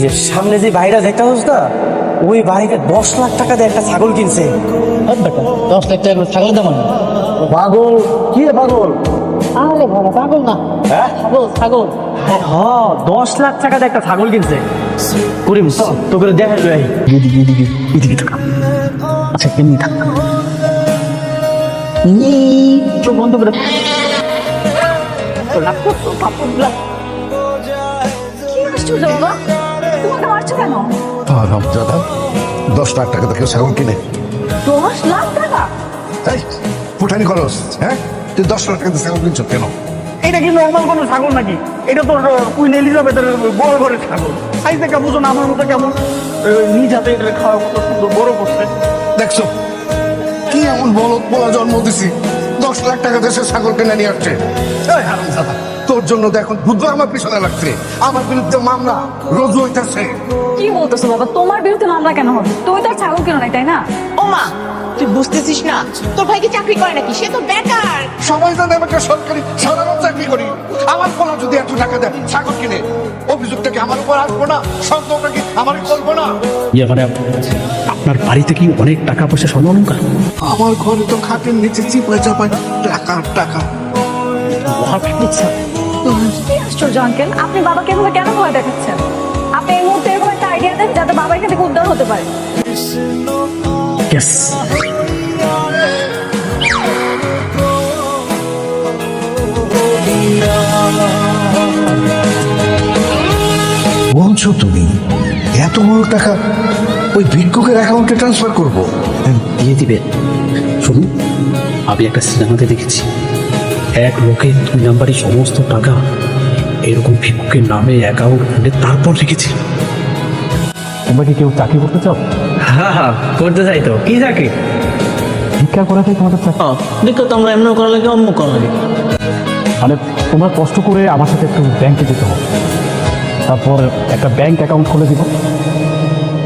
যে সামনে যে বাড়িটা দেখতে পাচ্ছ না, ওই বাড়িটা 10 লাখ টাকা দিয়ে একটা ছাগল কিনছে। 10 লাখ টাকা করে ছাগল দাম পাগল কি রে পাগল? আরে বাবা ছাগল না, হ্যাঁ ছাগল ছাগল। হ্যাঁ 10 লাখ টাকা দিয়ে একটা ছাগল কিনছে। করিম তো করে দেখা যাই এদিকে টাকা। আচ্ছা কেমনি থাক চোখ বন্ধ করে কি আশ্চর্য বাবা, তোমাকে মারছো কেন? দাদা 10 লাখ টাকা কেউ ছাগল কিনে? 10 লাখ টাকা? এই ফুটানি খরচ, হ্যাঁ তুই 10 লাখ টাকা ছাগল কিনছ কেন? এটা কি নর্মাল কোনো ছাগল নাকি? এটা তো কুইন এলিজাবেথের বড় ঘরের ছাগল। সাইজ দেখা বুঝো না, আমার মতো কেমন নিজ হাতে এটা খাওয়ার মতো সুন্দর বড় করছে। দেখছো কি এমন বলদ বলা জন্ম দিছি, 10 লাখ টাকা দেশে ছাগল কিনে নিয়ে আসছে। এই হারামজাদা, তোর জন্য তো এখন বুদ্ধ আমার পিছনে লাগছে, আমার বিরুদ্ধে মামলা রোজ হইতেছে। কি বলতেছো বাবা, তোমার বিরুদ্ধে মামলা কেন হবে? তুমি তো আর ছাগল কেন নাই, তাই না? ও মা, তুই বুঝতেছিস না তোর ভাই কি চাকরি করে নাকি? সে তো বেকার। সবাই জানে আমাকে সরকারি সাধারণ চাকরি করি। আমার কোনো যদি 100 টাকা দেয় ছাগল কিনে, অভিযোগটা কি আমার উপর আসবো না? সন্দেহটা কি আমার করবো না? মানে আপনার বাড়িতে কি অনেক টাকা পয়সা স্বর্ণ অলংকার? আমার ঘরে তো খাটের নিচে চিপায় চাপায় টাকা টাকা। কি আশ্চর্য আঙ্কেল, আপনি বাবাকে এভাবে কেন ভয় দেখাচ্ছেন? আপনি এই মুহূর্তে এরকম একটা আইডিয়া দেন যাতে বাবা এখান থেকে উদ্ধার হতে পারে। ইয়েস, বলছো তুমি এত বড় টাকা ওই ভিক্ষুকের অ্যাকাউন্টে ট্রান্সফার করবো? দিয়ে দিবে। শুনুন, আমি একটা সিনেমাতে দেখেছি, এক লোকে 2 নাম্বারের সমস্ত টাকা এরকম ভিক্ষুকের নামে অ্যাকাউন্ট খুলে তারপর রেখেছি। তোমরা কি কেউ চাকরি করতে চাও? হ্যাঁ করতে চাই তো। কি চাকরি? ভিক্ষা করাটাই তোমাদের চাকরি? দেখো তো আমরা এমন করা লাগে অন্য করা লাগে। মানে তোমরা কষ্ট করে আমার সাথে একটু ব্যাংকে যেতে হবে, তারপর একটা ব্যাংক অ্যাকাউন্ট খুলে দিব,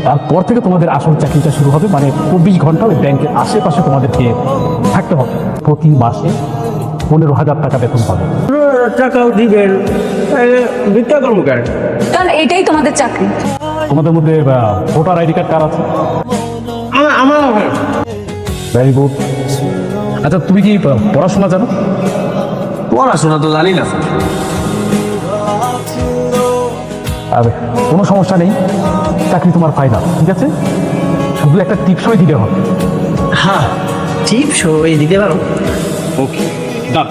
তারপর থেকে তোমাদের আসল চাকরিটা শুরু হবে। মানে 24 ঘন্টা ওই ব্যাংকের আশেপাশে তোমাদেরকে থাকতে হবে। প্রতি মাসে 15,000 টাকা বেতন পাবে। টাকাও দিবেন, ভিক্ষা করবো কেন? কারণ এটাই তোমাদের চাকরি। তোমাদের মধ্যে ভোটার আইডি কার্ড কার আছে? আমার ভেরি গুড। আচ্ছা তুমি কি পড়াশোনা জানো? পড়াশোনা তো জানি না। আর কোনো সমস্যা নেই, চাকরি তোমার ফাইনাল, ঠিক আছে? শুধু একটা টিপসই দিতে হবে। হ্যাঁ টিপস দিতে পারো। ওকে ডান।